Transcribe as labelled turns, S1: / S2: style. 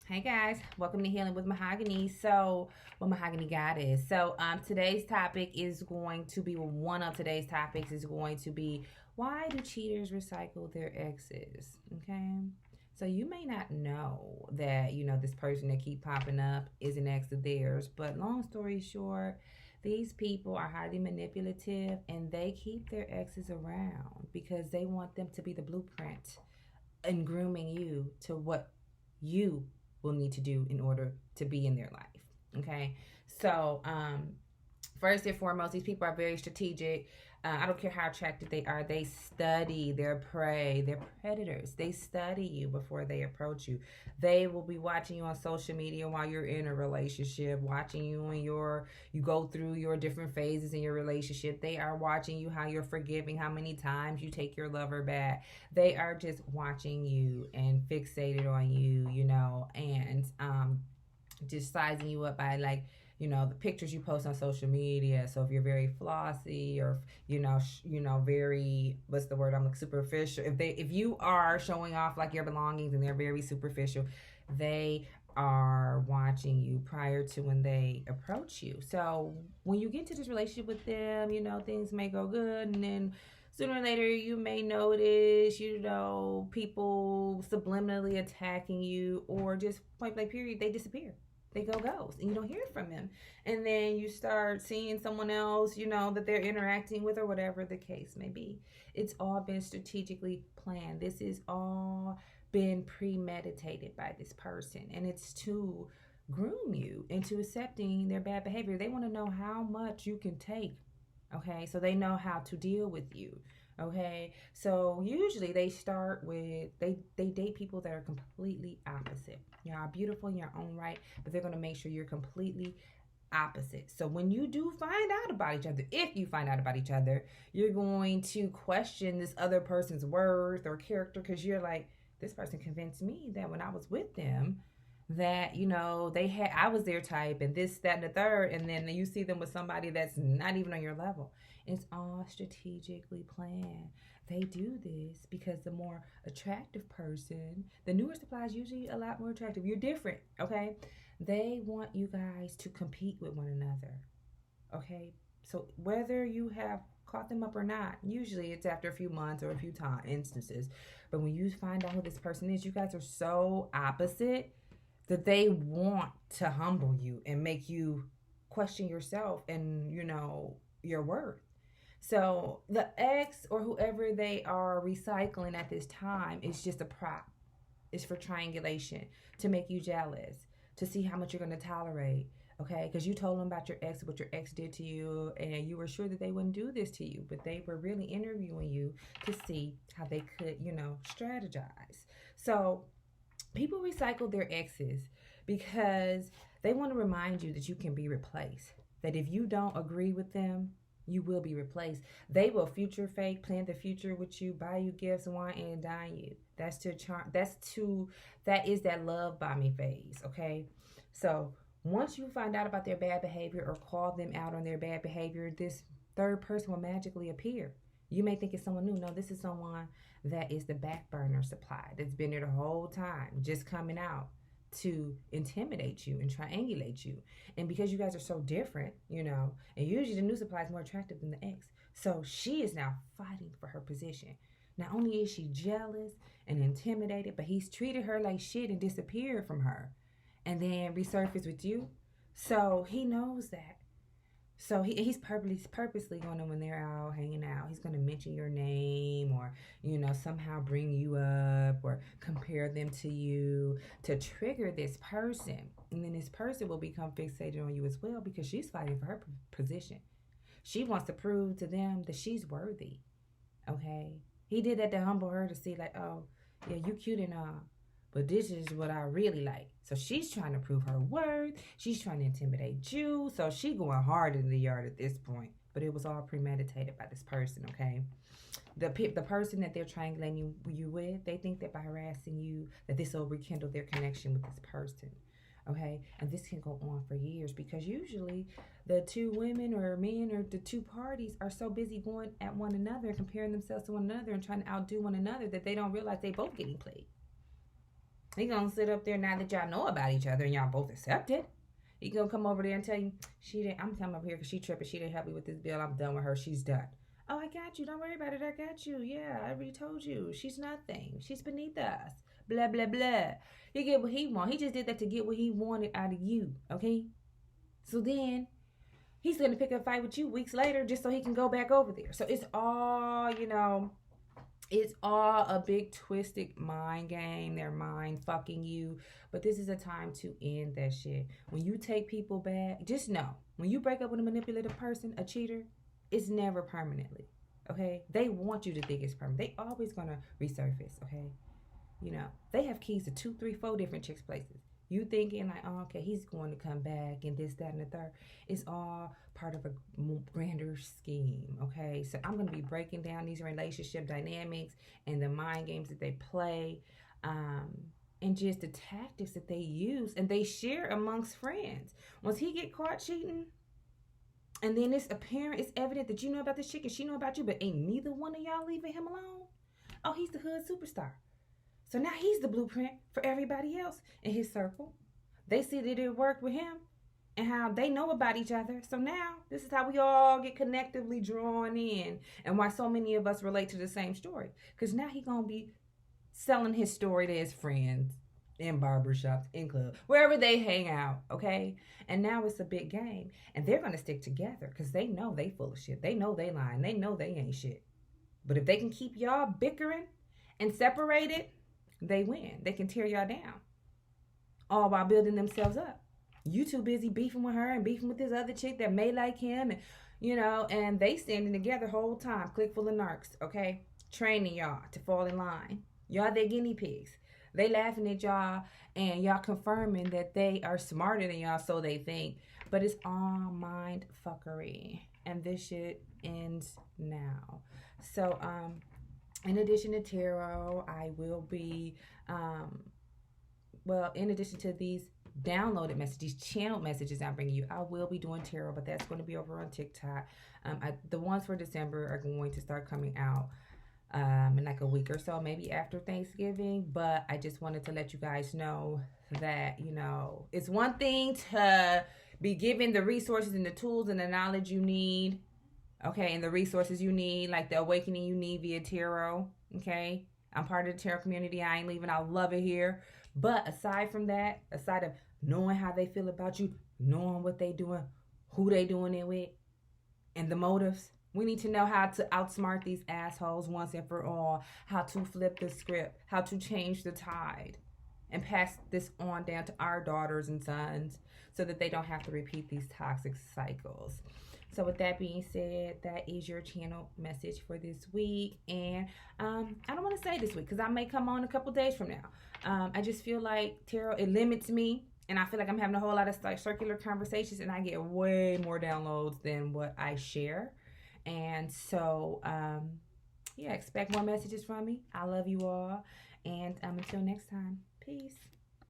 S1: Hey guys, welcome to Healing with Mahogany. What Mahogany God is. Today's topic is going to be one of today's topics is going to be why do cheaters recycle their exes? Okay, so you may not know that this person that keep popping up is an ex of theirs, but long story short, these people are highly manipulative and they keep their exes around because they want them to be the blueprint and grooming you to what you will need to do in order to be in their life. Okay. So, first and foremost, these people are very strategic. I don't care how attractive they are. They study their prey. They're predators. They study you before they approach you. They will be watching you on social media while you're in a relationship, watching you when you go through your different phases in your relationship. They are watching you how you're forgiving, how many times you take your lover back. They are just watching you and fixated on you, and just sizing you up by the pictures you post on social media. So if you're very flossy or very, what's the word, I'm like superficial, if you are showing off like your belongings and they're very superficial, they are watching you prior to when they approach you. So when you get into this relationship with them, things may go good, and then sooner or later you may notice people subliminally attacking you, or just point blank period, they disappear, they go ghost, and you don't hear from them. And then you start seeing someone else, that they're interacting with, or whatever the case may be. It's all been strategically planned. This is all been premeditated by this person, and it's to groom you into accepting their bad behavior. They want to know how much you can take. Okay, so they know how to deal with you. Okay, so usually they start with they date people that are completely opposite. You are beautiful in your own right, but they're going to make sure you're completely opposite. So when you do find out about each other, if you find out about each other, you're going to question this other person's worth or character, because you're like, this person convinced me that when I was with them that they had, I was their type, and this, that, and the third, and then you see them with somebody that's not even on your level. It's all strategically planned. They do this because the more attractive person, the newer supply is usually a lot more attractive. You're different, okay? They want you guys to compete with one another, okay? So whether you have caught them up or not, usually it's after a few months or a few time instances. But when you find out who this person is, you guys are so opposite that they want to humble you and make you question yourself and your worth. So the ex or whoever they are recycling at this time is just a prop. It's for triangulation, to make you jealous, to see how much you're going to tolerate. Okay, because you told them about your ex, what your ex did to you, and you were sure that they wouldn't do this to you, but they were really interviewing you to see how they could, strategize. So people recycle their exes because they want to remind you that you can be replaced. That if you don't agree with them, you will be replaced. They will future fake, plan the future with you, buy you gifts, wine, and dine you. That's to charm. That is that love bombing phase. Okay, so once you find out about their bad behavior or call them out on their bad behavior, this third person will magically appear. You may think it's someone new. No, this is someone that is the back burner supply that's been there the whole time, just coming out to intimidate you and triangulate you. And because you guys are so different, and usually the new supply is more attractive than the ex. So she is now fighting for her position. Not only is she jealous and intimidated, but he's treated her like shit and disappeared from her and then resurfaced with you. So he knows that. So he's purposely going to, when they're out hanging out, he's going to mention your name, or somehow bring you up or compare them to you to trigger this person, and then this person will become fixated on you as well because she's fighting for her position. She wants to prove to them that she's worthy. Okay, he did that to humble her, to see like, oh yeah, you cute and all, but this is what I really like. So she's trying to prove her worth. She's trying to intimidate you. So she going hard in the yard at this point. But it was all premeditated by this person, okay? The person that they're triangulating you with, they think that by harassing you, that this will rekindle their connection with this person, okay? And this can go on for years because usually the two women or men or the two parties are so busy going at one another, comparing themselves to one another and trying to outdo one another, that they don't realize they both getting played. He gonna sit up there now that y'all know about each other and y'all both accept it. He gonna come over there and tell you, she didn't, I'm coming over here because she tripping. She didn't help me with this bill. I'm done with her. She's done. Oh, I got you. Don't worry about it. I got you. Yeah, I already told you. She's nothing. She's beneath us. Blah, blah, blah. He get what he want. He just did that to get what he wanted out of you. Okay? So then he's gonna pick a fight with you weeks later just so he can go back over there. So it's all, it's all a big twisted mind game. They're mind fucking you. But this is a time to end that shit. When you take people back, just know when you break up with a manipulative person, a cheater, it's never permanently. Okay? They want you to think it's permanent. They always gonna resurface, okay? They have keys to 2, 3, 4 different chicks' places. You thinking like, oh, okay, he's going to come back and this, that, and the third. It's all part of a grander scheme, okay? So I'm going to be breaking down these relationship dynamics and the mind games that they play, and just the tactics that they use and they share amongst friends. Once he get caught cheating, and then it's apparent, it's evident that you know about this chick and she know about you, but ain't neither one of y'all leaving him alone. Oh, he's the hood superstar. So now he's the blueprint for everybody else in his circle. They see that it worked with him and how they know about each other. So now this is how we all get connectively drawn in and why so many of us relate to the same story. Because now he's going to be selling his story to his friends in barbershops, in clubs, wherever they hang out, okay? And now it's a big game. And they're going to stick together because they know they full of shit. They know they lying. They know they ain't shit. But if they can keep y'all bickering and separated, they win. They can tear y'all down. All while building themselves up. You too busy beefing with her and beefing with this other chick that may like him. And they standing together whole time. Click full of narcs, okay? Training y'all to fall in line. Y'all their guinea pigs. They laughing at y'all and y'all confirming that they are smarter than y'all, so they think. But it's all mind fuckery. And this shit ends now. So, in addition to tarot, I will be, in addition to these downloaded messages, channeled messages I'm bringing you, I will be doing tarot, but that's going to be over on TikTok. The ones for December are going to start coming out in like a week or so, maybe after Thanksgiving. But I just wanted to let you guys know that, it's one thing to be given the resources and the tools and the knowledge you need. Okay, and the resources you need, like the awakening you need via tarot. Okay, I'm part of the tarot community. I ain't leaving. I love it here. But aside from that, aside of knowing how they feel about you, knowing what they doing, who they doing it with, and the motives, we need to know how to outsmart these assholes once and for all, how to flip the script, how to change the tide, and pass this on down to our daughters and sons so that they don't have to repeat these toxic cycles. So with that being said, that is your channel message for this week. And I don't want to say this week because I may come on a couple days from now. I just feel like tarot, it limits me. And I feel like I'm having a whole lot of like circular conversations and I get way more downloads than what I share. And so, expect more messages from me. I love you all. And until next time, peace.